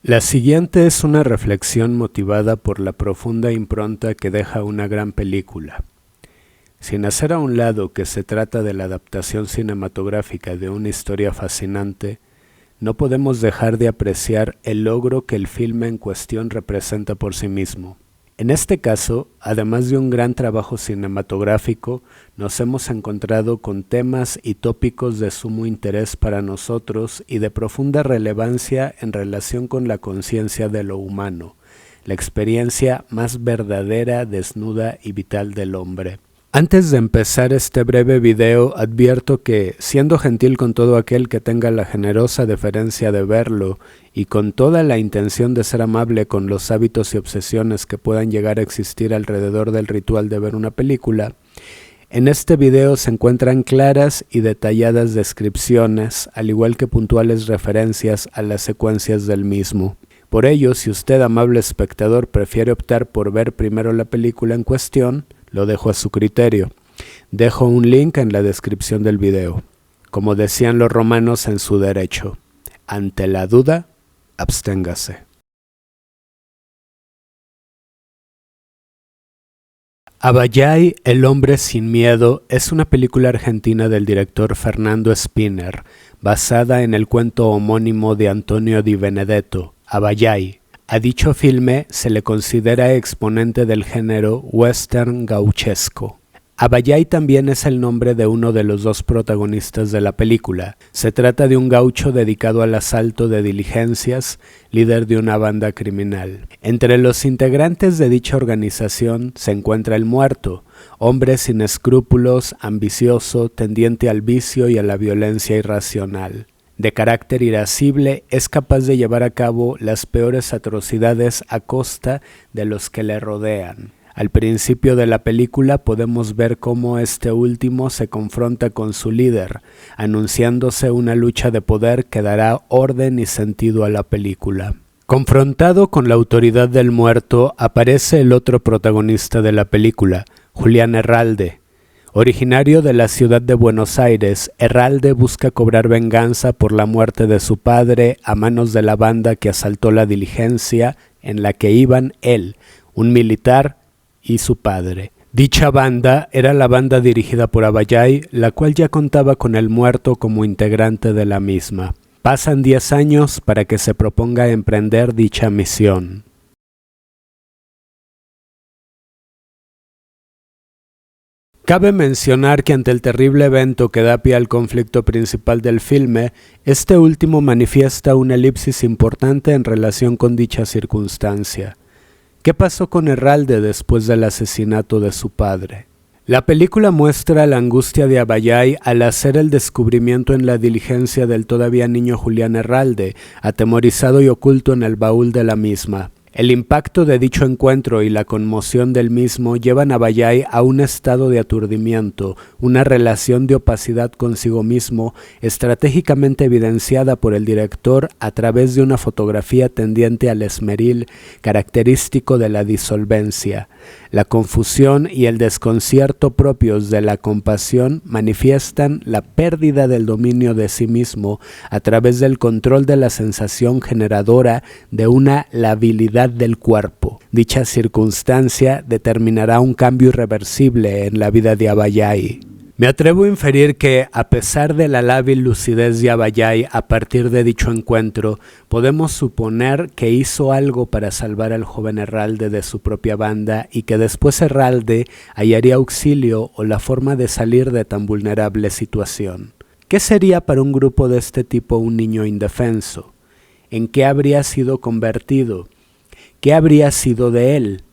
La siguiente es una reflexión motivada por la profunda impronta que deja una gran película. Sin hacer a un lado que se trata de la adaptación cinematográfica de una historia fascinante, no podemos dejar de apreciar el logro que el filme en cuestión representa por sí mismo. En este caso, además de un gran trabajo cinematográfico, nos hemos encontrado con temas y tópicos de sumo interés para nosotros y de profunda relevancia en relación con la conciencia de lo humano, la experiencia más verdadera, desnuda y vital del hombre. Antes de empezar este breve video, advierto que, siendo gentil con todo aquel que tenga la generosa deferencia de verlo y con toda la intención de ser amable con los hábitos y obsesiones que puedan llegar a existir alrededor del ritual de ver una película, en este video se encuentran claras y detalladas descripciones, al igual que puntuales referencias a las secuencias del mismo. Por ello, si usted, amable espectador, prefiere optar por ver primero la película en cuestión, lo dejo a su criterio. Dejo un link en la descripción del video. Como decían los romanos en su derecho, ante la duda, absténgase. Abayay, el hombre sin miedo, es una película argentina del director Fernando Spinner, basada en el cuento homónimo de Antonio Di Benedetto, Abayay. A dicho filme se le considera exponente del género western gauchesco. Abayay también es el nombre de uno de los dos protagonistas de la película. Se trata de un gaucho dedicado al asalto de diligencias, líder de una banda criminal. Entre los integrantes de dicha organización se encuentra el muerto, hombre sin escrúpulos, ambicioso, tendiente al vicio y a la violencia irracional. De carácter irascible, es capaz de llevar a cabo las peores atrocidades a costa de los que le rodean. Al principio de la película podemos ver cómo este último se confronta con su líder, anunciándose una lucha de poder que dará orden y sentido a la película. Confrontado con la autoridad del muerto, aparece el otro protagonista de la película, Julián Herralde. Originario de la ciudad de Buenos Aires, Herralde busca cobrar venganza por la muerte de su padre a manos de la banda que asaltó la diligencia en la que iban él, un militar y su padre. Dicha banda era la banda dirigida por Abayay, la cual ya contaba con el muerto como integrante de la misma. Pasan 10 años para que se proponga emprender dicha misión. Cabe mencionar que ante el terrible evento que da pie al conflicto principal del filme, este último manifiesta una elipsis importante en relación con dicha circunstancia. ¿Qué pasó con Herralde después del asesinato de su padre? La película muestra la angustia de Abayay al hacer el descubrimiento en la diligencia del todavía niño Julián Herralde, atemorizado y oculto en el baúl de la misma. El impacto de dicho encuentro y la conmoción del mismo llevan a Abayay a un estado de aturdimiento, una relación de opacidad consigo mismo, estratégicamente evidenciada por el director a través de una fotografía tendiente al esmeril, característico de la disolvencia. La confusión y el desconcierto propios de la compasión manifiestan la pérdida del dominio de sí mismo a través del control de la sensación generadora de una labilidad del cuerpo. Dicha circunstancia determinará un cambio irreversible en la vida de Abayay. Me atrevo a inferir que, a pesar de la lábil lucidez de Abayay a partir de dicho encuentro, podemos suponer que hizo algo para salvar al joven Herralde de su propia banda y que después Herralde hallaría auxilio o la forma de salir de tan vulnerable situación. ¿Qué sería para un grupo de este tipo un niño indefenso? ¿En qué habría sido convertido? ¿Qué habría sido de él?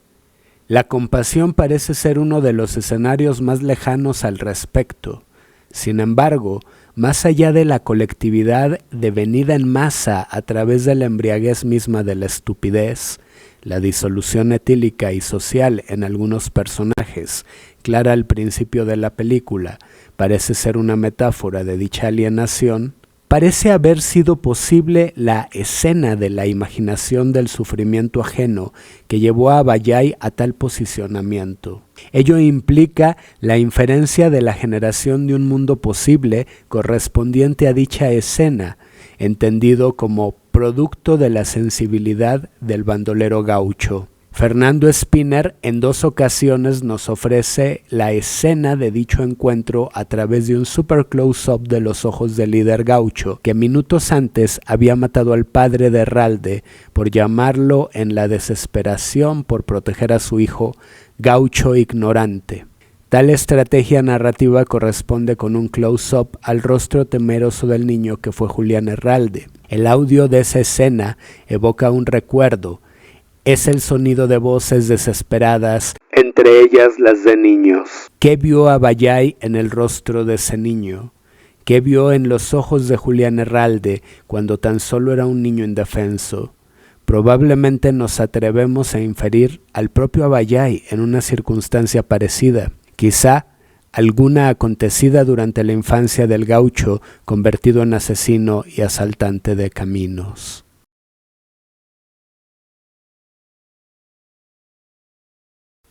La compasión parece ser uno de los escenarios más lejanos al respecto. Sin embargo, más allá de la colectividad devenida en masa a través de la embriaguez misma de la estupidez, la disolución etílica y social en algunos personajes, clara al principio de la película, parece ser una metáfora de dicha alienación. Parece haber sido posible la escena de la imaginación del sufrimiento ajeno que llevó a Abayay a tal posicionamiento. Ello implica la inferencia de la generación de un mundo posible correspondiente a dicha escena, entendido como producto de la sensibilidad del bandolero gaucho. Fernando Spinner en 2 ocasiones nos ofrece la escena de dicho encuentro a través de un super close-up de los ojos del líder gaucho, que minutos antes había matado al padre de Herralde por llamarlo en la desesperación por proteger a su hijo gaucho ignorante. Tal estrategia narrativa corresponde con un close-up al rostro temeroso del niño que fue Julián Herralde. El audio de esa escena evoca un recuerdo. Es el sonido de voces desesperadas, entre ellas las de niños. ¿Qué vio Abayay en el rostro de ese niño? ¿Qué vio en los ojos de Julián Herralde cuando tan solo era un niño indefenso? Probablemente nos atrevemos a inferir al propio Abayay en una circunstancia parecida. Quizá alguna acontecida durante la infancia del gaucho convertido en asesino y asaltante de caminos.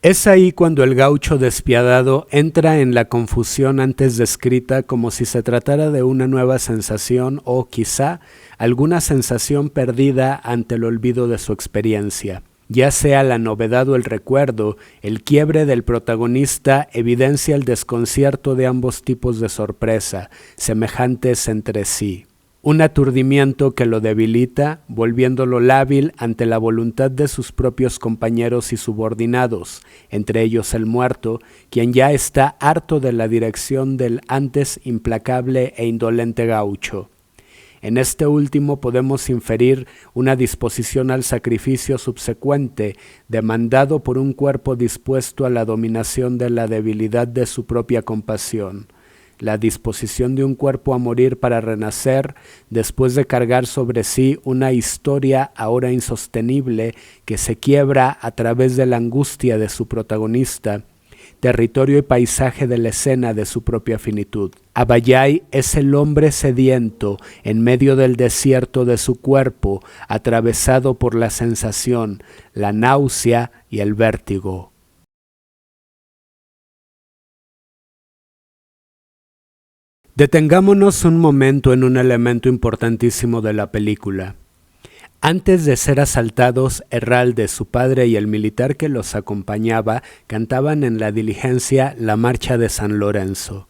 Es ahí cuando el gaucho despiadado entra en la confusión antes descrita, como si se tratara de una nueva sensación o quizá alguna sensación perdida ante el olvido de su experiencia. Ya sea la novedad o el recuerdo, el quiebre del protagonista evidencia el desconcierto de ambos tipos de sorpresa, semejantes entre sí. Un aturdimiento que lo debilita, volviéndolo lábil ante la voluntad de sus propios compañeros y subordinados, entre ellos el muerto, quien ya está harto de la dirección del antes implacable e indolente gaucho. En este último podemos inferir una disposición al sacrificio subsecuente, demandado por un cuerpo dispuesto a la dominación de la debilidad de su propia compasión. La disposición de un cuerpo a morir para renacer después de cargar sobre sí una historia ahora insostenible que se quiebra a través de la angustia de su protagonista, territorio y paisaje de la escena de su propia finitud. Abayay es el hombre sediento en medio del desierto de su cuerpo, atravesado por la sensación, la náusea y el vértigo. Detengámonos un momento en un elemento importantísimo de la película. Antes de ser asaltados, Herralde, su padre y el militar que los acompañaba cantaban en la diligencia la Marcha de San Lorenzo.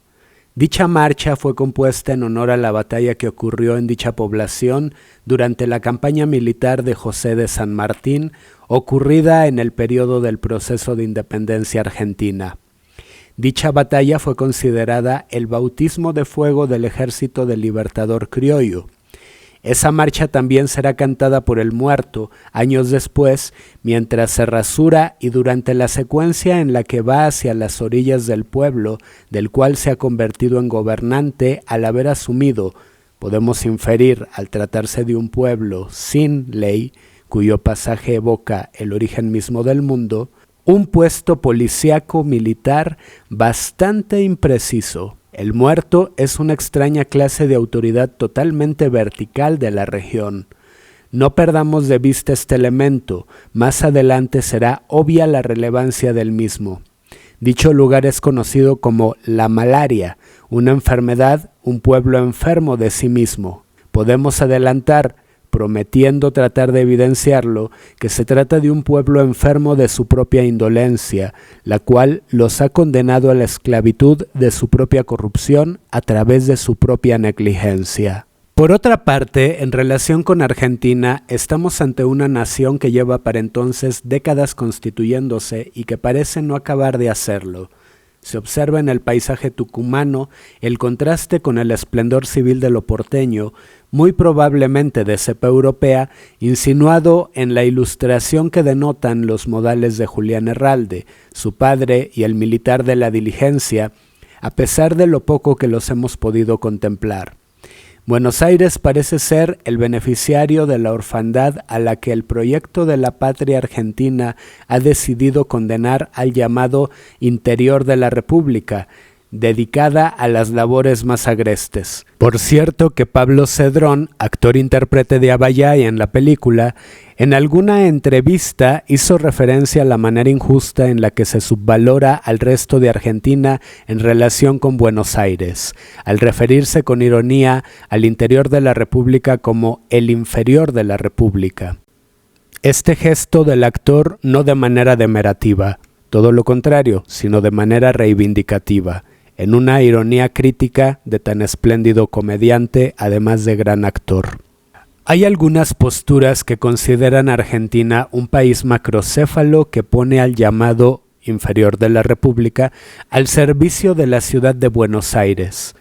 Dicha marcha fue compuesta en honor a la batalla que ocurrió en dicha población durante la campaña militar de José de San Martín, ocurrida en el periodo del proceso de independencia argentina. Dicha batalla fue considerada el bautismo de fuego del Ejército del Libertador criollo. Esa marcha también será cantada por el muerto años después, mientras se rasura y durante la secuencia en la que va hacia las orillas del pueblo, del cual se ha convertido en gobernante al haber asumido, podemos inferir al tratarse de un pueblo sin ley, cuyo pasaje evoca el origen mismo del mundo, un puesto policíaco militar bastante impreciso. El muerto es una extraña clase de autoridad totalmente vertical de la región. No perdamos de vista este elemento, más adelante será obvia la relevancia del mismo. Dicho lugar es conocido como la malaria, una enfermedad, un pueblo enfermo de sí mismo. Podemos adelantar, prometiendo tratar de evidenciarlo, que se trata de un pueblo enfermo de su propia indolencia, la cual los ha condenado a la esclavitud de su propia corrupción a través de su propia negligencia. Por otra parte, en relación con Argentina, estamos ante una nación que lleva para entonces décadas constituyéndose y que parece no acabar de hacerlo. Se observa en el paisaje tucumano el contraste con el esplendor civil de lo porteño, muy probablemente de cepa europea, insinuado en la ilustración que denotan los modales de Julián Herralde, su padre y el militar de la diligencia, a pesar de lo poco que los hemos podido contemplar. Buenos Aires parece ser el beneficiario de la orfandad a la que el proyecto de la patria argentina ha decidido condenar al llamado interior de la República, dedicada a las labores más agrestes. Por cierto que Pablo Cedrón, actor intérprete de Abayay en la película, en alguna entrevista hizo referencia a la manera injusta en la que se subvalora al resto de Argentina en relación con Buenos Aires, al referirse con ironía al interior de la República como el inferior de la República. Este gesto del actor no de manera demerativa, todo lo contrario, sino de manera reivindicativa, en una ironía crítica de tan espléndido comediante, además de gran actor. Hay algunas posturas que consideran a Argentina un país macrocéfalo que pone al llamado inferior de la República al servicio de la ciudad de Buenos Aires.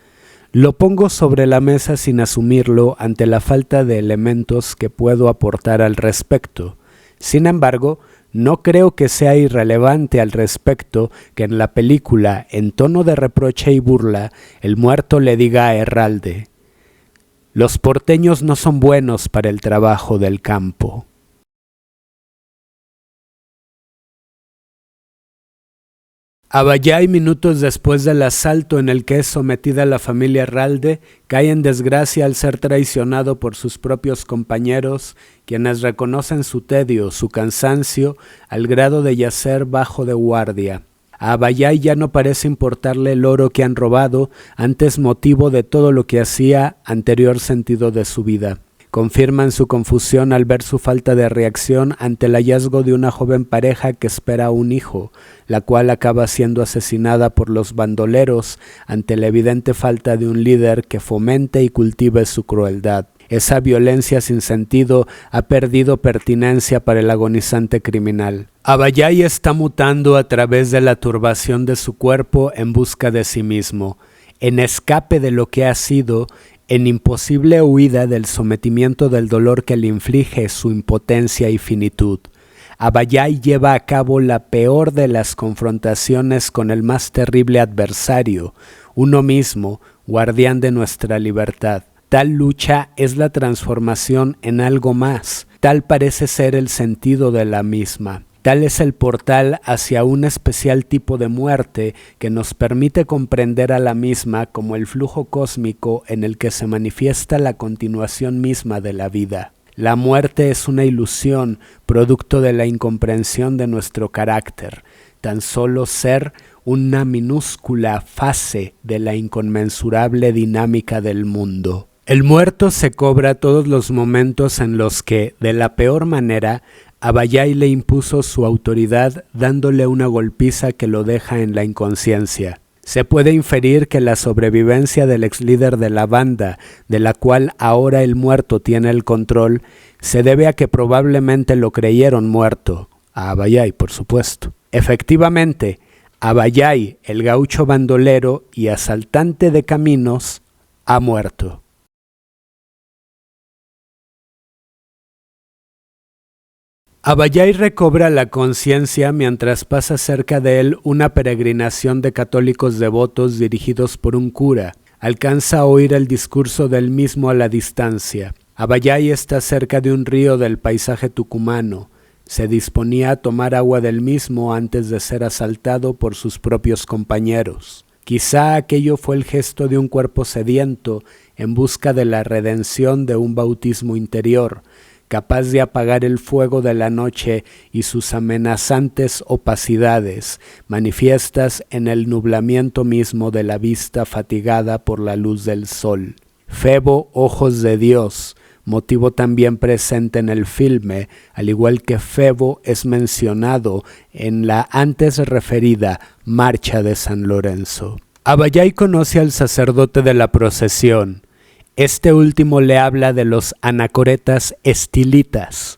Lo pongo sobre la mesa sin asumirlo ante la falta de elementos que puedo aportar al respecto. Sin embargo, no creo que sea irrelevante al respecto que en la película, en tono de reproche y burla, el muerto le diga a Herralde: «Los porteños no son buenos para el trabajo del campo». Abayay, minutos después del asalto en el que es sometida la familia Herralde, cae en desgracia al ser traicionado por sus propios compañeros, quienes reconocen su tedio, su cansancio, al grado de yacer bajo de guardia. A Abayay ya no parece importarle el oro que han robado, antes motivo de todo lo que hacía anterior sentido de su vida. Confirman su confusión al ver su falta de reacción ante el hallazgo de una joven pareja que espera un hijo, la cual acaba siendo asesinada por los bandoleros ante la evidente falta de un líder que fomente y cultive su crueldad. Esa violencia sin sentido ha perdido pertinencia para el agonizante criminal. Abayay está mutando a través de la turbación de su cuerpo en busca de sí mismo, en escape de lo que ha sido, en imposible huida del sometimiento del dolor que le inflige su impotencia y finitud. Abayay lleva a cabo la peor de las confrontaciones con el más terrible adversario, uno mismo, guardián de nuestra libertad. Tal lucha es la transformación en algo más, tal parece ser el sentido de la misma. Tal es el portal hacia un especial tipo de muerte que nos permite comprender a la misma como el flujo cósmico en el que se manifiesta la continuación misma de la vida. La muerte es una ilusión, producto de la incomprensión de nuestro carácter, tan solo ser una minúscula fase de la inconmensurable dinámica del mundo. El muerto se cobra todos los momentos en los que, de la peor manera, Abayay le impuso su autoridad dándole una golpiza que lo deja en la inconsciencia. Se puede inferir que la sobrevivencia del ex líder de la banda, de la cual ahora el muerto tiene el control, se debe a que probablemente lo creyeron muerto, a Abayay por supuesto. Efectivamente, Abayay, el gaucho bandolero y asaltante de caminos, ha muerto. Abayay recobra la conciencia mientras pasa cerca de él una peregrinación de católicos devotos dirigidos por un cura. Alcanza a oír el discurso del mismo a la distancia. Abayay está cerca de un río del paisaje tucumano. Se disponía a tomar agua del mismo antes de ser asaltado por sus propios compañeros. Quizá aquello fue el gesto de un cuerpo sediento en busca de la redención de un bautismo interior, capaz de apagar el fuego de la noche y sus amenazantes opacidades, manifiestas en el nublamiento mismo de la vista fatigada por la luz del sol. Febo, ojos de Dios, motivo también presente en el filme, al igual que Febo es mencionado en la antes referida Marcha de San Lorenzo. Abayay conoce al sacerdote de la procesión. Este último le habla de los anacoretas estilitas.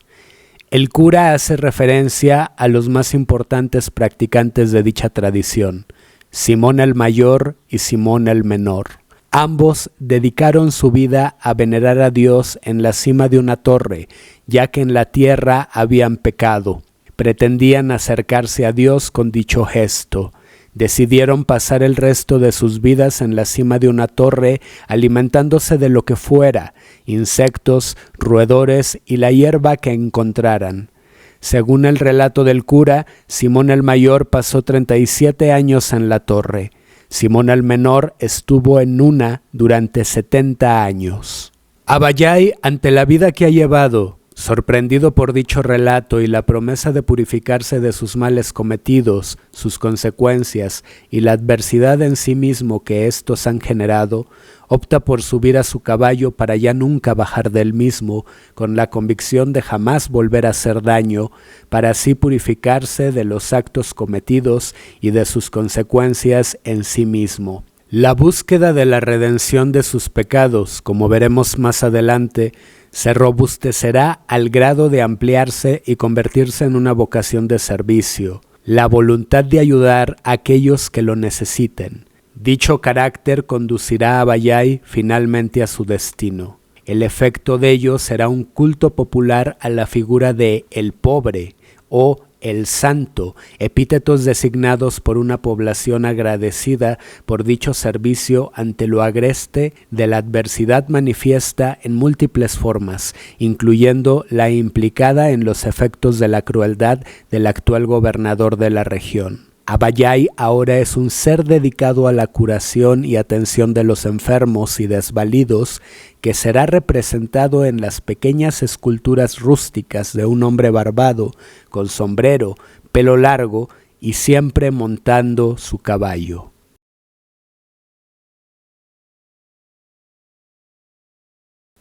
El cura hace referencia a los más importantes practicantes de dicha tradición, Simón el Mayor y Simón el Menor. Ambos dedicaron su vida a venerar a Dios en la cima de una torre, ya que en la tierra habían pecado. Pretendían acercarse a Dios con dicho gesto. Decidieron pasar el resto de sus vidas en la cima de una torre, alimentándose de lo que fuera, insectos, roedores y la hierba que encontraran. Según el relato del cura, Simón el Mayor pasó 37 años en la torre. Simón el Menor estuvo en una durante 70 años. Abbayai, ante la vida que ha llevado, sorprendido por dicho relato y la promesa de purificarse de sus males cometidos, sus consecuencias y la adversidad en sí mismo que éstos han generado, opta por subir a su caballo para ya nunca bajar del mismo, con la convicción de jamás volver a hacer daño, para así purificarse de los actos cometidos y de sus consecuencias en sí mismo. La búsqueda de la redención de sus pecados, como veremos más adelante, se robustecerá al grado de ampliarse y convertirse en una vocación de servicio, la voluntad de ayudar a aquellos que lo necesiten. Dicho carácter conducirá a Abbayai finalmente a su destino. El efecto de ello será un culto popular a la figura de el pobre o el santo, epítetos designados por una población agradecida por dicho servicio ante lo agreste de la adversidad manifiesta en múltiples formas, incluyendo la implicada en los efectos de la crueldad del actual gobernador de la región. Abbayai ahora es un ser dedicado a la curación y atención de los enfermos y desvalidos, que será representado en las pequeñas esculturas rústicas de un hombre barbado, con sombrero, pelo largo y siempre montando su caballo.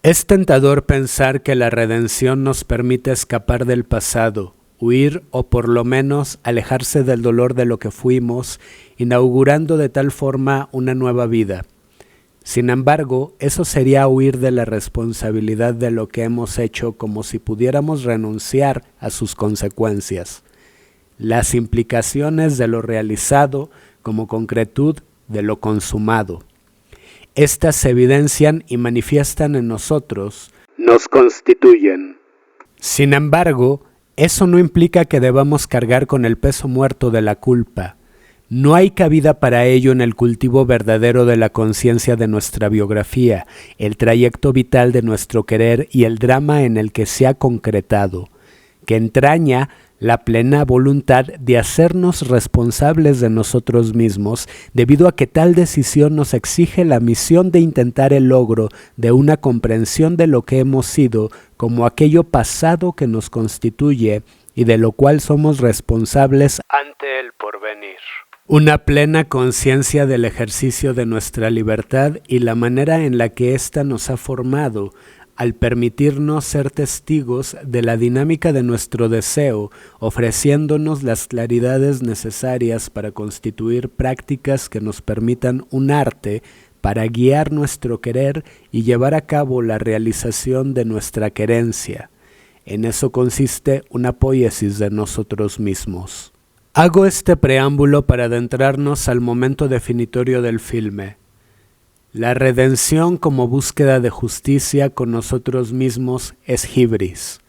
Es tentador pensar que la redención nos permite escapar del pasado, huir o por lo menos alejarse del dolor de lo que fuimos, inaugurando de tal forma una nueva vida. Sin embargo, eso sería huir de la responsabilidad de lo que hemos hecho, como si pudiéramos renunciar a sus consecuencias. Las implicaciones de lo realizado como concretud de lo consumado. Estas se evidencian y manifiestan en nosotros, nos constituyen. Sin embargo, eso no implica que debamos cargar con el peso muerto de la culpa. No hay cabida para ello en el cultivo verdadero de la conciencia de nuestra biografía, el trayecto vital de nuestro querer y el drama en el que se ha concretado, que entraña la plena voluntad de hacernos responsables de nosotros mismos, debido a que tal decisión nos exige la misión de intentar el logro de una comprensión de lo que hemos sido como aquello pasado que nos constituye y de lo cual somos responsables ante el porvenir. Una plena conciencia del ejercicio de nuestra libertad y la manera en la que ésta nos ha formado, al permitirnos ser testigos de la dinámica de nuestro deseo, ofreciéndonos las claridades necesarias para constituir prácticas que nos permitan un arte para guiar nuestro querer y llevar a cabo la realización de nuestra querencia. En eso consiste una poiesis de nosotros mismos. Hago este preámbulo para adentrarnos al momento definitorio del filme. La redención como búsqueda de justicia con nosotros mismos es hibris.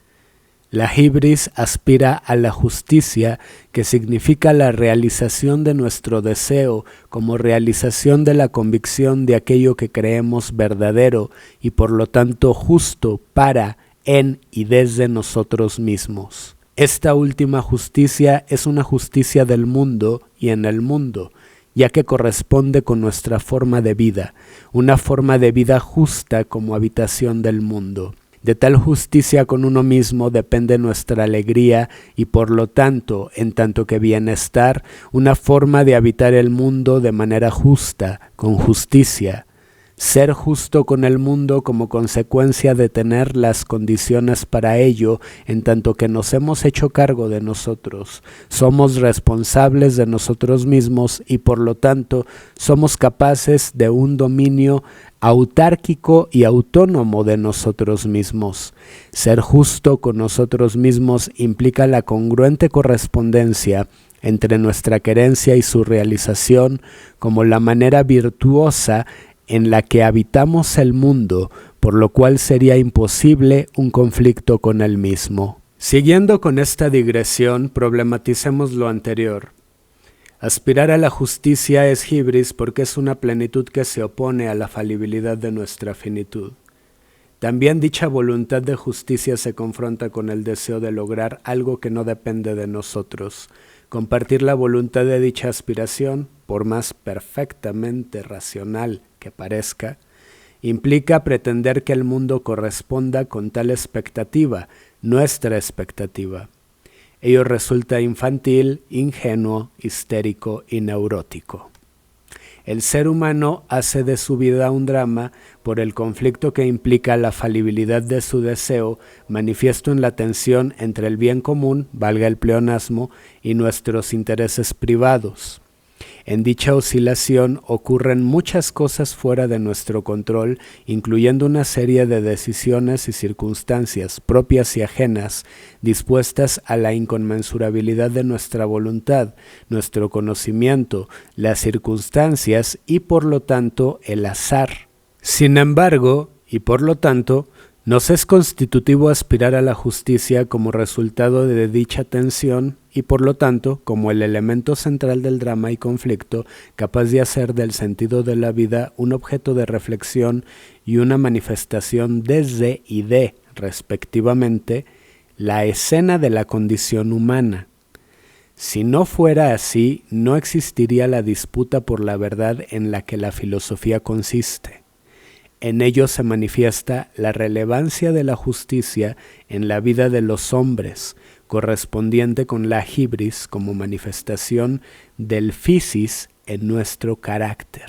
La hibris aspira a la justicia, que significa la realización de nuestro deseo como realización de la convicción de aquello que creemos verdadero y por lo tanto justo para, en y desde nosotros mismos. Esta última justicia es una justicia del mundo y en el mundo, ya que corresponde con nuestra forma de vida, una forma de vida justa como habitación del mundo. De tal justicia con uno mismo depende nuestra alegría y por lo tanto, en tanto que bienestar, una forma de habitar el mundo de manera justa, con justicia. Ser justo con el mundo como consecuencia de tener las condiciones para ello, en tanto que nos hemos hecho cargo de nosotros, somos responsables de nosotros mismos y por lo tanto somos capaces de un dominio autárquico y autónomo de nosotros mismos. Ser justo con nosotros mismos implica la congruente correspondencia entre nuestra querencia y su realización como la manera virtuosa en la que habitamos el mundo, por lo cual sería imposible un conflicto con el mismo. Siguiendo con esta digresión, problematicemos lo anterior. Aspirar a la justicia es hibris porque es una plenitud que se opone a la falibilidad de nuestra finitud. También dicha voluntad de justicia se confronta con el deseo de lograr algo que no depende de nosotros. Compartir la voluntad de dicha aspiración por más perfectamente racional que parezca, implica pretender que el mundo corresponda con tal expectativa, nuestra expectativa. Ello resulta infantil, ingenuo, histérico y neurótico. El ser humano hace de su vida un drama por el conflicto que implica la falibilidad de su deseo, manifiesto en la tensión entre el bien común, valga el pleonasmo, y nuestros intereses privados. En dicha oscilación ocurren muchas cosas fuera de nuestro control, incluyendo una serie de decisiones y circunstancias propias y ajenas, dispuestas a la inconmensurabilidad de nuestra voluntad, nuestro conocimiento, las circunstancias y por lo tanto el azar. Sin embargo, y por lo tanto, nos es constitutivo aspirar a la justicia como resultado de dicha tensión y por lo tanto como el elemento central del drama y conflicto capaz de hacer del sentido de la vida un objeto de reflexión y una manifestación desde y de, respectivamente, la escena de la condición humana. Si no fuera así, no existiría la disputa por la verdad en la que la filosofía consiste. En ello se manifiesta la relevancia de la justicia en la vida de los hombres, correspondiente con la hibris como manifestación del physis en nuestro carácter.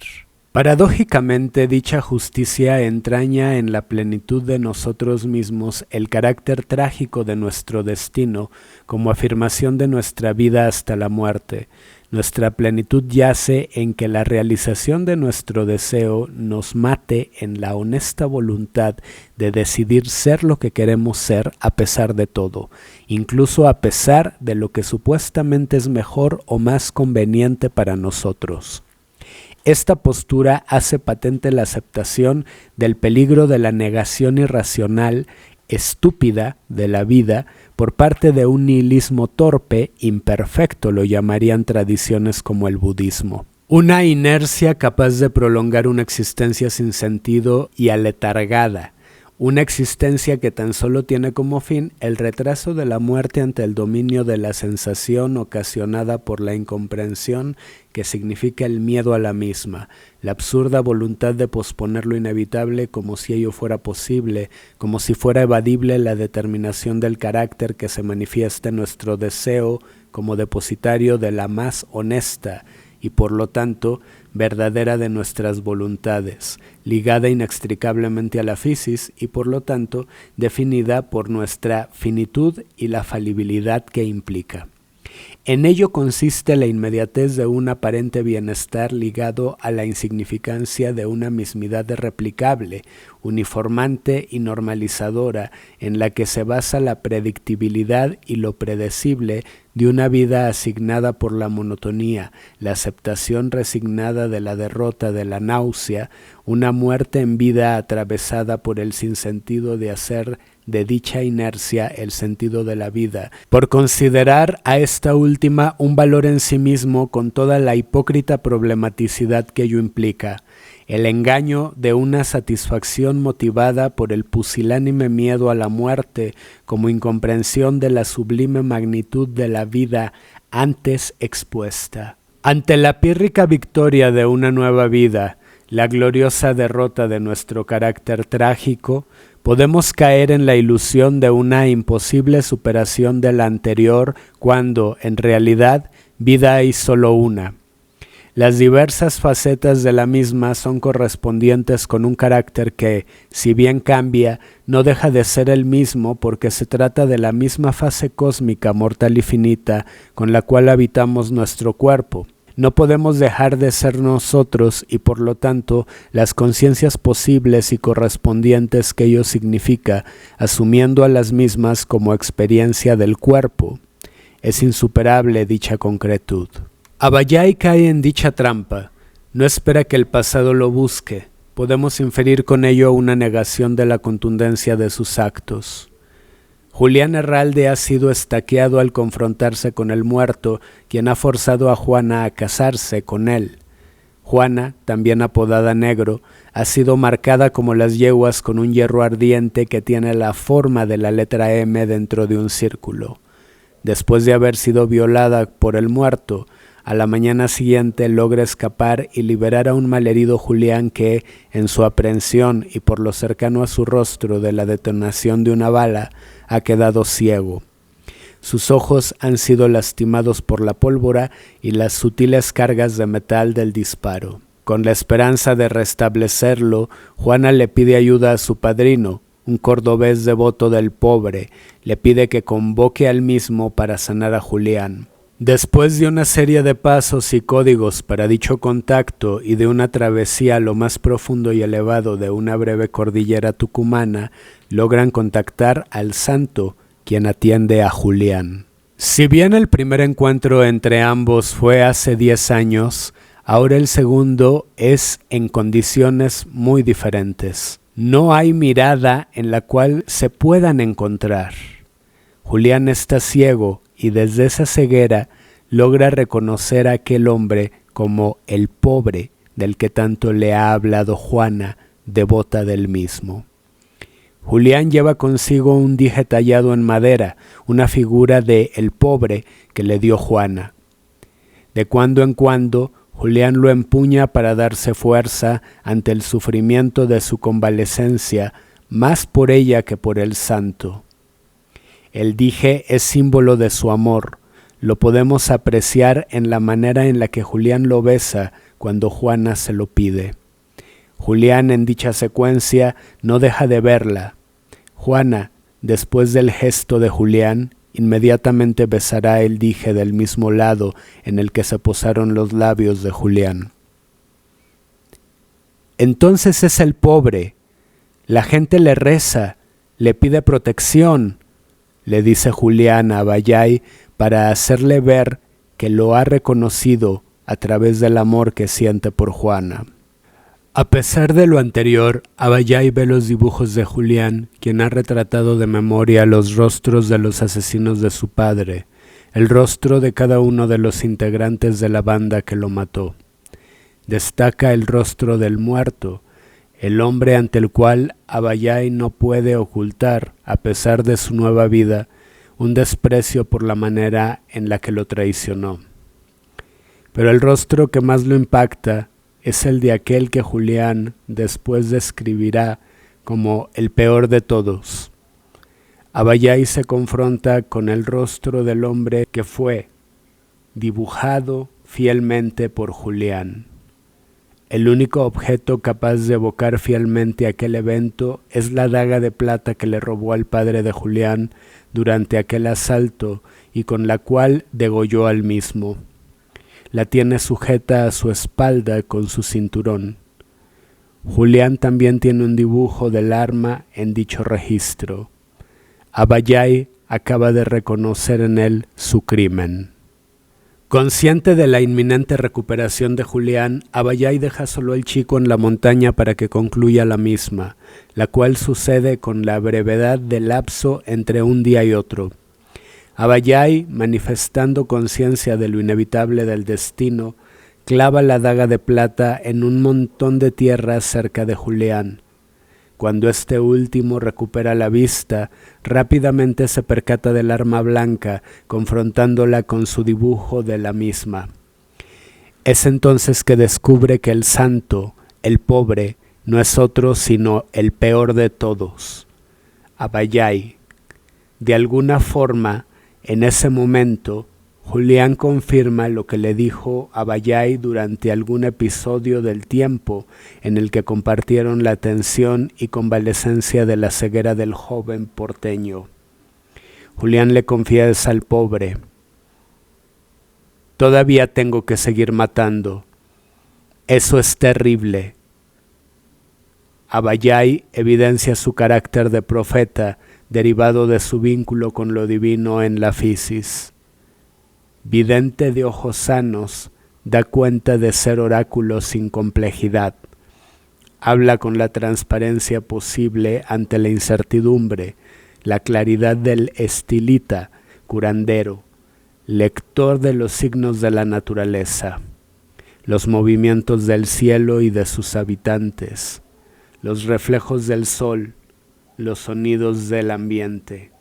Paradójicamente, dicha justicia entraña en la plenitud de nosotros mismos el carácter trágico de nuestro destino como afirmación de nuestra vida hasta la muerte. Nuestra plenitud yace en que la realización de nuestro deseo nos mate en la honesta voluntad de decidir ser lo que queremos ser a pesar de todo, incluso a pesar de lo que supuestamente es mejor o más conveniente para nosotros. Esta postura hace patente la aceptación del peligro de la negación irracional, estúpida de la vida por parte de un nihilismo torpe, imperfecto, lo llamarían tradiciones como el budismo. Una inercia capaz de prolongar una existencia sin sentido y aletargada, una existencia que tan solo tiene como fin el retraso de la muerte ante el dominio de la sensación ocasionada por la incomprensión que significa el miedo a la misma, la absurda voluntad de posponer lo inevitable como si ello fuera posible, como si fuera evadible la determinación del carácter que se manifiesta en nuestro deseo como depositario de la más honesta y por lo tanto verdadera de nuestras voluntades, ligada inextricablemente a la physis y por lo tanto definida por nuestra finitud y la falibilidad que implica. En ello consiste la inmediatez de un aparente bienestar ligado a la insignificancia de una mismidad replicable, uniformante y normalizadora, en la que se basa la predictibilidad y lo predecible de una vida asignada por la monotonía, la aceptación resignada de la derrota, de la náusea, una muerte en vida atravesada por el sinsentido de hacer de dicha inercia el sentido de la vida, por considerar a esta última un valor en sí mismo con toda la hipócrita problematicidad que ello implica, el engaño de una satisfacción motivada por el pusilánime miedo a la muerte como incomprensión de la sublime magnitud de la vida antes expuesta. Ante la pírrica victoria de una nueva vida, la gloriosa derrota de nuestro carácter trágico, podemos caer en la ilusión de una imposible superación de la anterior cuando, en realidad, vida hay solo una. Las diversas facetas de la misma son correspondientes con un carácter que, si bien cambia, no deja de ser el mismo porque se trata de la misma fase cósmica mortal y finita con la cual habitamos nuestro cuerpo. No podemos dejar de ser nosotros y por lo tanto las conciencias posibles y correspondientes que ello significa, asumiendo a las mismas como experiencia del cuerpo. Es insuperable dicha concretud. Abayay cae en dicha trampa, no espera que el pasado lo busque, podemos inferir con ello una negación de la contundencia de sus actos. Julián Herralde ha sido estaqueado al confrontarse con el muerto, quien ha forzado a Juana a casarse con él. Juana, también apodada Negro, ha sido marcada como las yeguas con un hierro ardiente que tiene la forma de la letra M dentro de un círculo. Después de haber sido violada por el muerto, A la mañana siguiente logra escapar y liberar a un malherido Julián que, en su aprehensión y por lo cercano a su rostro de la detonación de una bala, ha quedado ciego. Sus ojos han sido lastimados por la pólvora y las sutiles cargas de metal del disparo. Con la esperanza de restablecerlo, Juana le pide ayuda a su padrino, un cordobés devoto del pobre. Le pide que convoque al mismo para sanar a Julián. Después de una serie de pasos y códigos para dicho contacto y de una travesía a lo más profundo y elevado de una breve cordillera tucumana, logran contactar al santo, quien atiende a Julián. Si bien el primer encuentro entre ambos fue hace 10 años, ahora el segundo es en condiciones muy diferentes. No hay mirada en la cual se puedan encontrar. Julián está ciego y desde esa ceguera logra reconocer a aquel hombre como el pobre del que tanto le ha hablado Juana, devota del mismo. Julián lleva consigo un dije tallado en madera, una figura de el pobre que le dio Juana. De cuando en cuando, Julián lo empuña para darse fuerza ante el sufrimiento de su convalecencia, más por ella que por el santo. El dije es símbolo de su amor. Lo podemos apreciar en la manera en la que Julián lo besa cuando Juana se lo pide. Julián en dicha secuencia no deja de verla. Juana, después del gesto de Julián, inmediatamente besará el dije del mismo lado en el que se posaron los labios de Julián. Entonces es el pobre. La gente le reza, le pide protección, le dice Julián a Abayay para hacerle ver que lo ha reconocido a través del amor que siente por Juana. A pesar de lo anterior, Abayay ve los dibujos de Julián, quien ha retratado de memoria los rostros de los asesinos de su padre, el rostro de cada uno de los integrantes de la banda que lo mató. Destaca el rostro del muerto, el hombre ante el cual Abayay no puede ocultar, a pesar de su nueva vida, un desprecio por la manera en la que lo traicionó. Pero el rostro que más lo impacta es el de aquel que Julián después describirá como el peor de todos. Abayay se confronta con el rostro del hombre que fue dibujado fielmente por Julián. El único objeto capaz de evocar fielmente aquel evento es la daga de plata que le robó al padre de Julián durante aquel asalto y con la cual degolló al mismo. La tiene sujeta a su espalda con su cinturón. Julián también tiene un dibujo del arma en dicho registro. Abayay acaba de reconocer en él su crimen. Consciente de la inminente recuperación de Julián, Abayay deja solo al chico en la montaña para que concluya la misma, la cual sucede con la brevedad del lapso entre un día y otro. Abayay, manifestando conciencia de lo inevitable del destino, clava la daga de plata en un montón de tierra cerca de Julián. Cuando este último recupera la vista, rápidamente se percata del arma blanca, confrontándola con su dibujo de la misma. Es entonces que descubre que el santo, el pobre, no es otro sino el peor de todos, Abayay. De alguna forma, en ese momento, Julián confirma lo que le dijo Abayay durante algún episodio del tiempo en el que compartieron la tensión y convalecencia de la ceguera del joven porteño. Julián le confiesa al pobre: todavía tengo que seguir matando. Eso es terrible. Abayay evidencia su carácter de profeta, derivado de su vínculo con lo divino en la fisis. Vidente de ojos sanos, da cuenta de ser oráculo sin complejidad. Habla con la transparencia posible ante la incertidumbre, la claridad del estilita, curandero, lector de los signos de la naturaleza, los movimientos del cielo y de sus habitantes, los reflejos del sol, los sonidos del ambiente.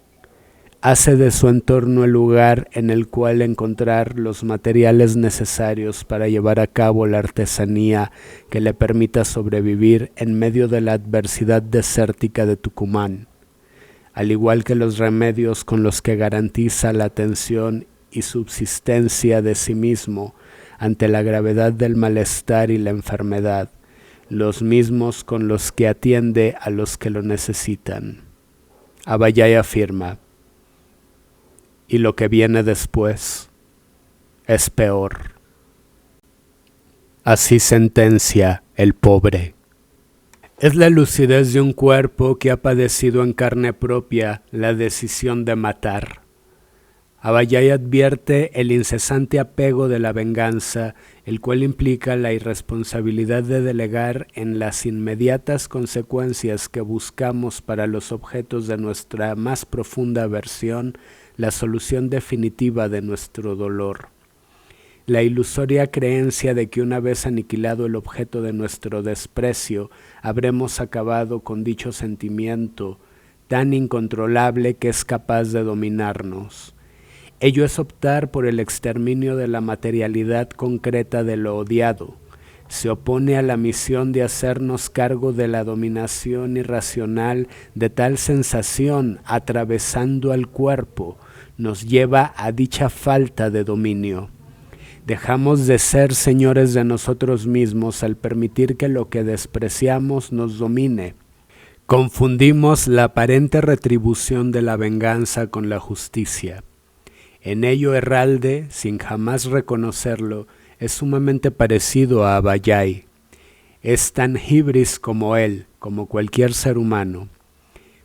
hace de su entorno el lugar en el cual encontrar los materiales necesarios para llevar a cabo la artesanía que le permita sobrevivir en medio de la adversidad desértica de Tucumán, al igual que los remedios con los que garantiza la atención y subsistencia de sí mismo ante la gravedad del malestar y la enfermedad, los mismos con los que atiende a los que lo necesitan. Abayay afirma: y lo que viene después es peor. Así sentencia el pobre. Es la lucidez de un cuerpo que ha padecido en carne propia la decisión de matar. Abayay advierte el incesante apego de la venganza, el cual implica la irresponsabilidad de delegar en las inmediatas consecuencias que buscamos para los objetos de nuestra más profunda aversión la solución definitiva de nuestro dolor. La ilusoria creencia de que una vez aniquilado el objeto de nuestro desprecio, habremos acabado con dicho sentimiento tan incontrolable que es capaz de dominarnos. Ello es optar por el exterminio de la materialidad concreta de lo odiado. Se opone a la misión de hacernos cargo de la dominación irracional de tal sensación atravesando al cuerpo, nos lleva a dicha falta de dominio. Dejamos de ser señores de nosotros mismos al permitir que lo que despreciamos nos domine. Confundimos la aparente retribución de la venganza con la justicia. En ello Herralde, sin jamás reconocerlo, es sumamente parecido a Abayay. Es tan hibris como él, como cualquier ser humano.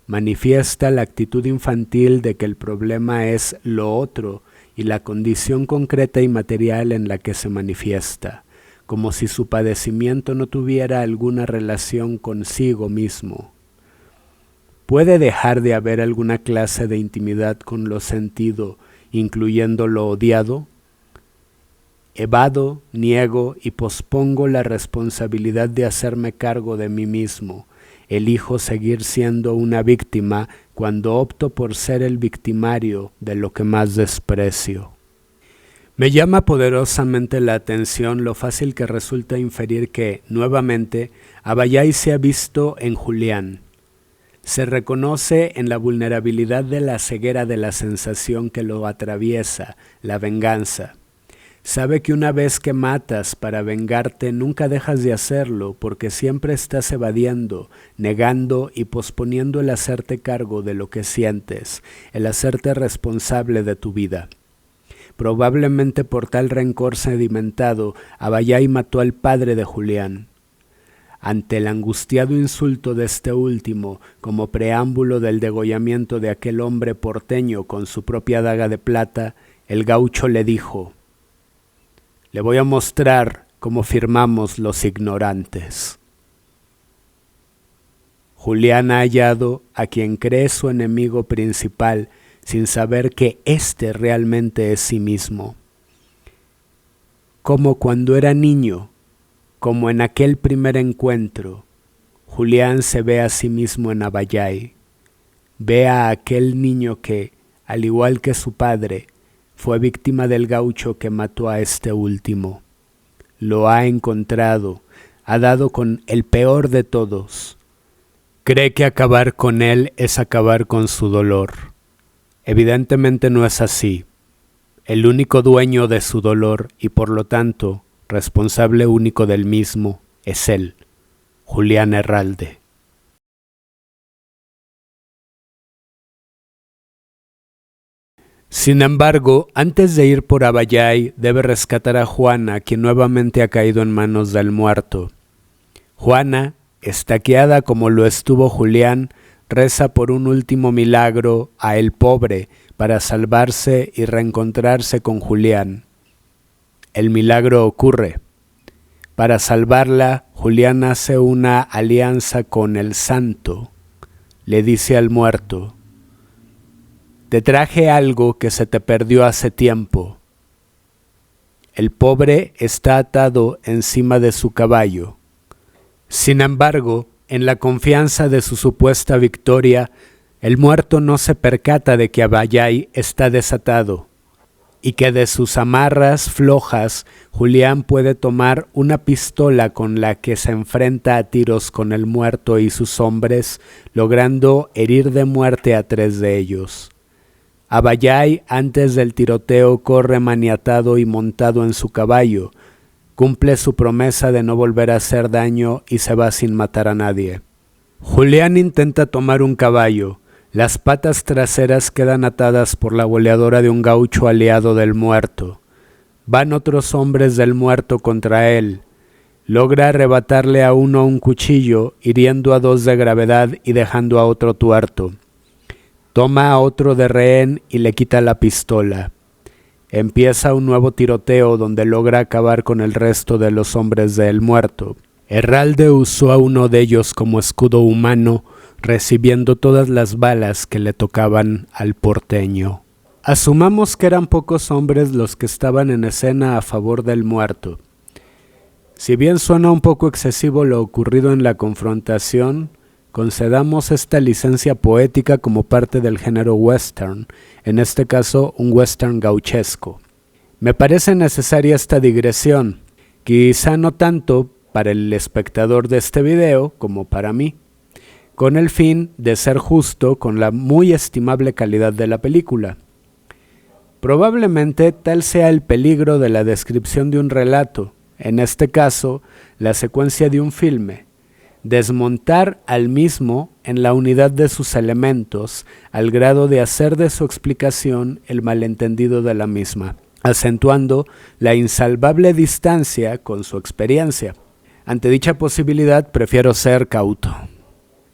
Manifiesta la actitud infantil de que el problema es lo otro y la condición concreta y material en la que se manifiesta, como si su padecimiento no tuviera alguna relación consigo mismo. ¿Puede dejar de haber alguna clase de intimidad con lo sentido, incluyendo lo odiado? Evado, niego y pospongo la responsabilidad de hacerme cargo de mí mismo. Elijo seguir siendo una víctima cuando opto por ser el victimario de lo que más desprecio. Me llama poderosamente la atención lo fácil que resulta inferir que, nuevamente, Abayay se ha visto en Julián. Se reconoce en la vulnerabilidad de la ceguera de la sensación que lo atraviesa, la venganza. Sabe que una vez que matas para vengarte nunca dejas de hacerlo porque siempre estás evadiendo, negando y posponiendo el hacerte cargo de lo que sientes, el hacerte responsable de tu vida. Probablemente por tal rencor sedimentado, Abayay mató al padre de Julián. Ante el angustiado insulto de este último, como preámbulo del degollamiento de aquel hombre porteño con su propia daga de plata, el gaucho le dijo: «Le voy a mostrar cómo firmamos los ignorantes». Julián ha hallado a quien cree su enemigo principal sin saber que éste realmente es sí mismo. Como cuando era niño, como en aquel primer encuentro, Julián se ve a sí mismo en Abayay. Ve a aquel niño que, al igual que su padre, fue víctima del gaucho que mató a este último. Lo ha encontrado, ha dado con el peor de todos. Cree que acabar con él es acabar con su dolor. Evidentemente no es así. El único dueño de su dolor y por lo tanto responsable único del mismo es él, Julián Herralde. Sin embargo, antes de ir por Abayay, debe rescatar a Juana, quien nuevamente ha caído en manos del muerto. Juana, estaqueada como lo estuvo Julián, reza por un último milagro a el pobre para salvarse y reencontrarse con Julián. El milagro ocurre. Para salvarla, Julián hace una alianza con el santo. Le dice al muerto: «Te traje algo que se te perdió hace tiempo». El pobre está atado encima de su caballo. Sin embargo, en la confianza de su supuesta victoria, El muerto no se percata de que Abayay está desatado y que de sus amarras flojas Julián puede tomar una pistola con la que se enfrenta a tiros con el muerto y sus hombres, logrando herir de muerte a 3 de ellos. Abayay, antes del tiroteo, corre maniatado y montado en su caballo, cumple su promesa de no volver a hacer daño y se va sin matar a nadie. Julián intenta tomar un caballo. Las patas traseras quedan atadas por la boleadora de un gaucho aliado del muerto. Van otros hombres del muerto contra él. Logra arrebatarle a uno un cuchillo, hiriendo a 2 de gravedad y dejando a otro tuerto. Toma a otro de rehén y le quita la pistola. Empieza un nuevo tiroteo donde logra acabar con el resto de los hombres del muerto. Herralde usó a uno de ellos como escudo humano, recibiendo todas las balas que le tocaban al porteño. Asumamos que eran pocos hombres los que estaban en escena a favor del muerto. Si bien suena un poco excesivo lo ocurrido en la confrontación, concedamos esta licencia poética como parte del género western, en este caso un western gauchesco. Me parece necesaria esta digresión, quizá no tanto para el espectador de este video como para mí, con el fin de ser justo con la muy estimable calidad de la película. Probablemente tal sea el peligro de la descripción de un relato, en este caso, la secuencia de un filme, desmontar al mismo en la unidad de sus elementos al grado de hacer de su explicación el malentendido de la misma, acentuando la insalvable distancia con su experiencia. Ante dicha posibilidad prefiero ser cauto.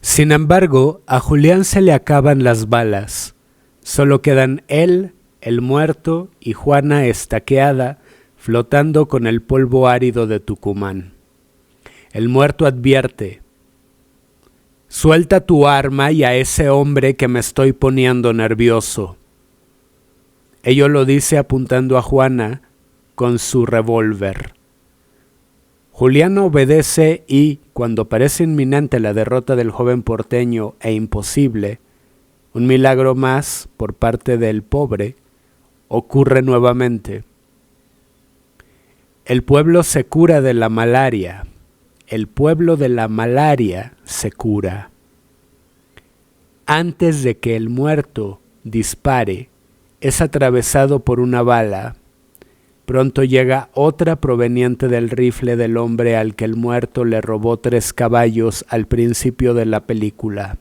Sin embargo, a Julián se le acaban las balas. Solo quedan él, el muerto y Juana estaqueada, flotando con el polvo árido de Tucumán. El muerto advierte: «Suelta tu arma y a ese hombre que me estoy poniendo nervioso». Ello lo dice apuntando a Juana con su revólver. Julián obedece y, cuando parece inminente la derrota del joven porteño e imposible, un milagro más por parte del pobre, ocurre nuevamente. El pueblo se cura de la malaria. El pueblo de la malaria se cura. Antes de que el muerto dispare, es atravesado por una bala. Pronto llega otra proveniente del rifle del hombre al que el muerto le robó 3 caballos al principio de la película.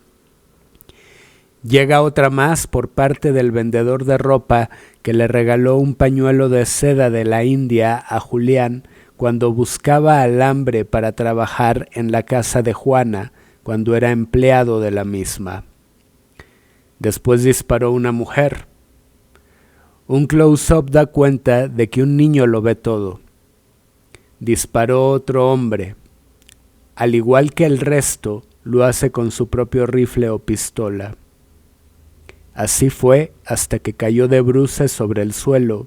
Llega otra más por parte del vendedor de ropa que le regaló un pañuelo de seda de la India a Julián cuando buscaba alambre para trabajar en la casa de Juana cuando era empleado de la misma. Después disparó una mujer. Un close-up da cuenta de que un niño lo ve todo. Disparó otro hombre. Al igual que el resto, lo hace con su propio rifle o pistola. Así fue hasta que cayó de bruces sobre el suelo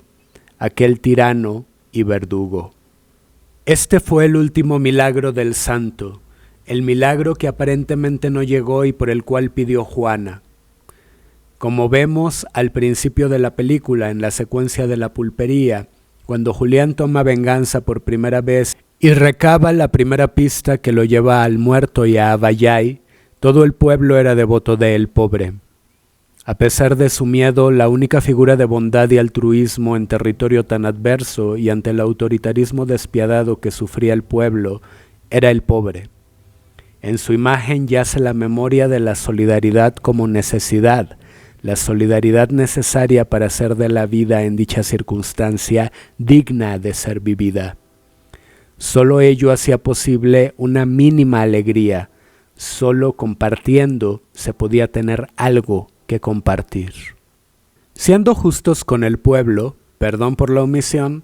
aquel tirano y verdugo. Este fue el último milagro del santo, el milagro que aparentemente no llegó y por el cual pidió Juana. Como vemos al principio de la película, en la secuencia de la pulpería, cuando Julián toma venganza por primera vez y recaba la primera pista que lo lleva al muerto y a Abayay, todo el pueblo era devoto de él pobre. A pesar de su miedo, la única figura de bondad y altruismo en territorio tan adverso y ante el autoritarismo despiadado que sufría el pueblo era el pobre. En su imagen yace la memoria de la solidaridad como necesidad, la solidaridad necesaria para hacer de la vida en dicha circunstancia digna de ser vivida. Solo ello hacía posible una mínima alegría, solo compartiendo se podía tener algo que compartir. Siendo justos con el pueblo, perdón por la omisión,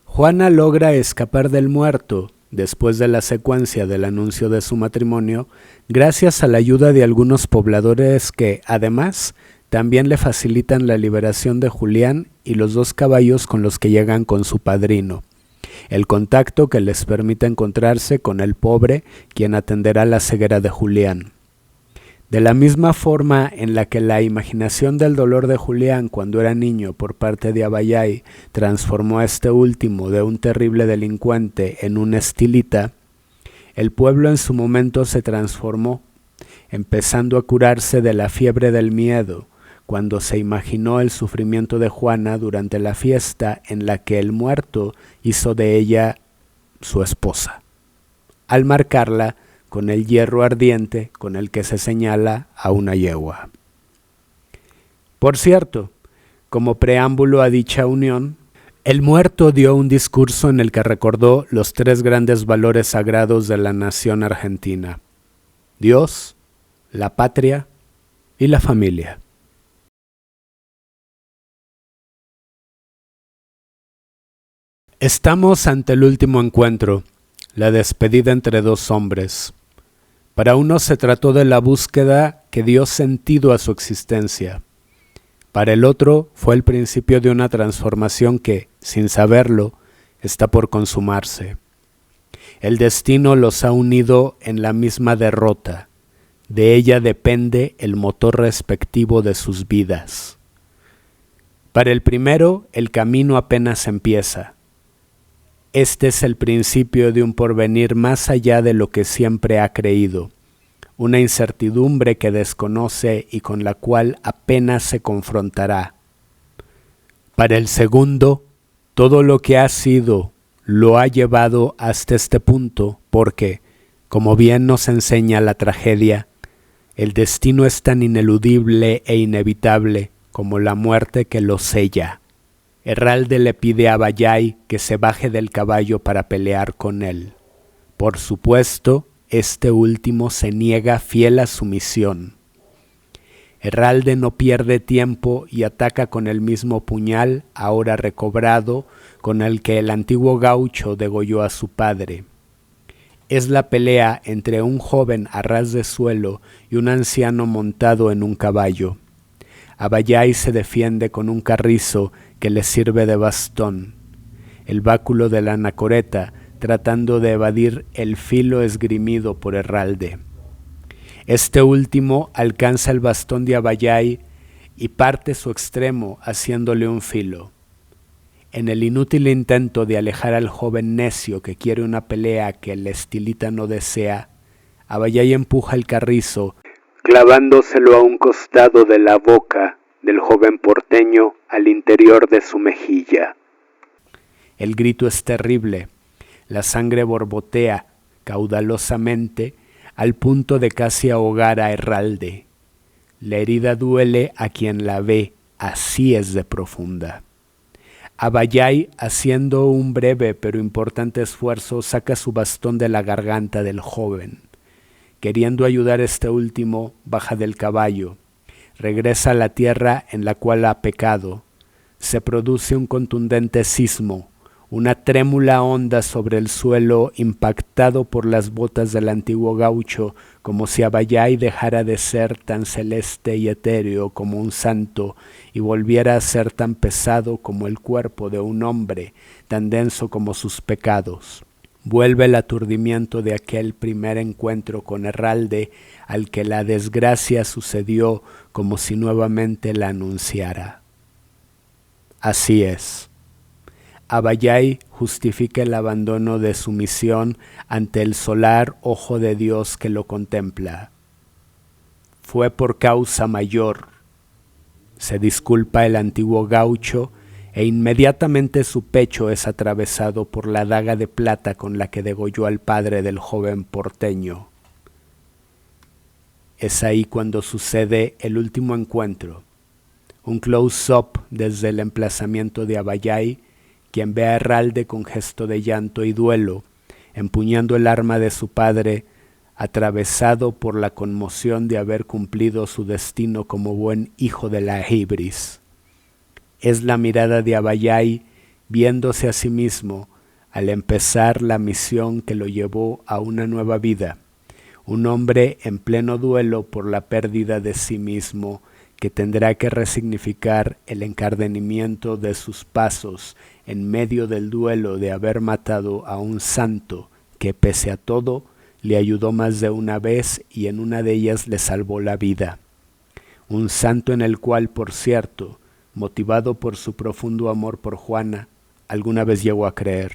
Juana logra escapar del muerto después de la secuencia del anuncio de su matrimonio, gracias a la ayuda de algunos pobladores que, además, también le facilitan la liberación de Julián y los 2 caballos con los que llegan con su padrino, el contacto que les permite encontrarse con el pobre, quien atenderá la ceguera de Julián. De la misma forma en la que la imaginación del dolor de Julián cuando era niño por parte de Abayay transformó a este último de un terrible delincuente en un estilita, el pueblo en su momento se transformó, empezando a curarse de la fiebre del miedo, cuando se imaginó el sufrimiento de Juana durante la fiesta en la que el muerto hizo de ella su esposa, al marcarla con el hierro ardiente con el que se señala a una yegua. Por cierto, como preámbulo a dicha unión, el muerto dio un discurso en el que recordó los 3 grandes valores sagrados de la nación argentina: Dios, la patria y la familia. Estamos ante el último encuentro, la despedida entre 2 hombres. Para uno se trató de la búsqueda que dio sentido a su existencia. Para el otro fue el principio de una transformación que, sin saberlo, está por consumarse. El destino los ha unido en la misma derrota. De ella depende el motor respectivo de sus vidas. Para el primero, el camino apenas empieza. Este es el principio de un porvenir más allá de lo que siempre ha creído, una incertidumbre que desconoce y con la cual apenas se confrontará. Para el segundo, todo lo que ha sido lo ha llevado hasta este punto porque, como bien nos enseña la tragedia, el destino es tan ineludible e inevitable como la muerte que lo sella. Herralde le pide a Abayay que se baje del caballo para pelear con él. Por supuesto, este último se niega fiel a su misión. Herralde no pierde tiempo y ataca con el mismo puñal, ahora recobrado, con el que el antiguo gaucho degolló a su padre. Es la pelea entre un joven a ras de suelo y un anciano montado en un caballo. Abayay se defiende con un carrizo que le sirve de bastón, el báculo de la anacoreta, tratando de evadir el filo esgrimido por Herralde. Este último alcanza el bastón de Abayay y parte su extremo haciéndole un filo. En el inútil intento de alejar al joven necio que quiere una pelea que el estilita no desea, Abayay empuja el carrizo, clavándoselo a un costado de la boca del joven porteño al interior de su mejilla. El grito es terrible, la sangre borbotea caudalosamente al punto de casi ahogar a Herralde. La herida duele a quien la ve, así es de profunda. Abayay, haciendo un breve pero importante esfuerzo, saca su bastón de la garganta del joven. Queriendo ayudar a este último, baja del caballo, regresa a la tierra en la cual ha pecado. Se produce un contundente sismo, una trémula onda sobre el suelo impactado por las botas del antiguo gaucho, como si Abayay dejara de ser tan celeste y etéreo como un santo y volviera a ser tan pesado como el cuerpo de un hombre, tan denso como sus pecados. Vuelve el aturdimiento de aquel primer encuentro con Herralde, al que la desgracia sucedió como si nuevamente la anunciara. Así es. Abayay justifica el abandono de su misión ante el solar ojo de Dios que lo contempla. Fue por causa mayor. Se disculpa el antiguo gaucho e inmediatamente su pecho es atravesado por la daga de plata con la que degolló al padre del joven porteño. Es ahí cuando sucede el último encuentro, un close-up desde el emplazamiento de Abayay, quien ve a Herralde con gesto de llanto y duelo, empuñando el arma de su padre, atravesado por la conmoción de haber cumplido su destino como buen hijo de la Ibris. Es la mirada de Abayay viéndose a sí mismo al empezar la misión que lo llevó a una nueva vida, un hombre en pleno duelo por la pérdida de sí mismo que tendrá que resignificar el encardenamiento de sus pasos en medio del duelo de haber matado a un santo que pese a todo le ayudó más de una vez y en una de ellas le salvó la vida. Un santo en el cual, por cierto, motivado por su profundo amor por Juana, alguna vez llegó a creer.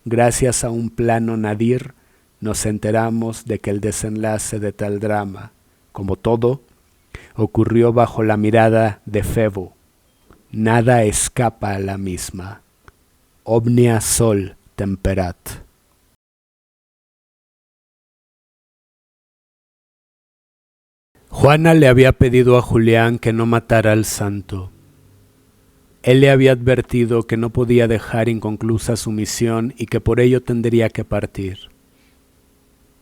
Gracias a un plano nadir, nos enteramos de que el desenlace de tal drama, como todo, ocurrió bajo la mirada de Febo. Nada escapa a la misma. Omnia sol temperat. Juana le había pedido a Julián que no matara al santo. Él le había advertido que no podía dejar inconclusa su misión y que por ello tendría que partir.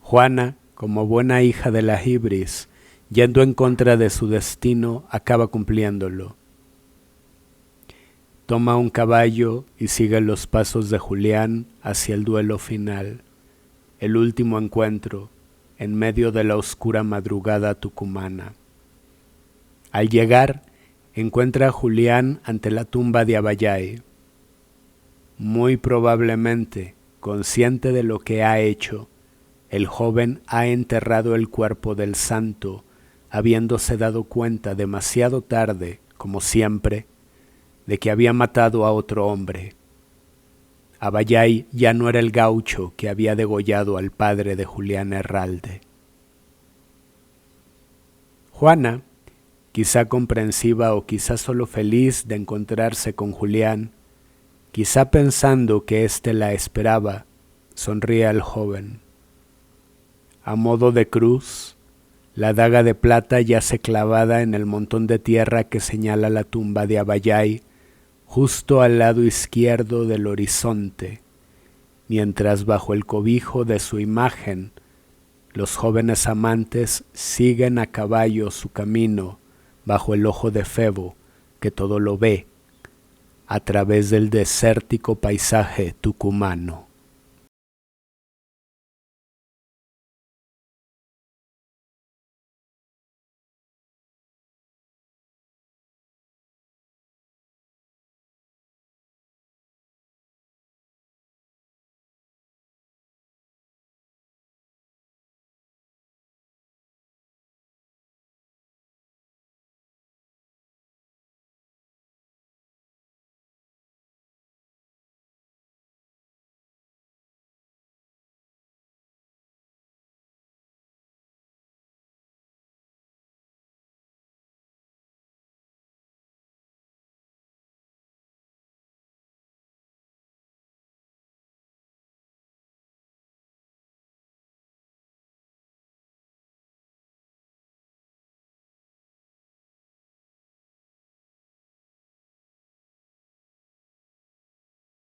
Juana, como buena hija de la Hibris, yendo en contra de su destino, acaba cumpliéndolo. Toma un caballo y sigue los pasos de Julián hacia el duelo final, el último encuentro, en medio de la oscura madrugada tucumana. Al llegar, encuentra a Julián ante la tumba de Abayay. Muy probablemente, consciente de lo que ha hecho, el joven ha enterrado el cuerpo del santo, habiéndose dado cuenta demasiado tarde, como siempre, de que había matado a otro hombre. Abayay ya no era el gaucho que había degollado al padre de Julián Herralde. Juana, quizá comprensiva o quizá solo feliz de encontrarse con Julián, quizá pensando que éste la esperaba, sonríe al joven. A modo de cruz, la daga de plata yace clavada en el montón de tierra que señala la tumba de Abayay, justo al lado izquierdo del horizonte, mientras bajo el cobijo de su imagen, los jóvenes amantes siguen a caballo su camino bajo el ojo de Febo, que todo lo ve, a través del desértico paisaje tucumano.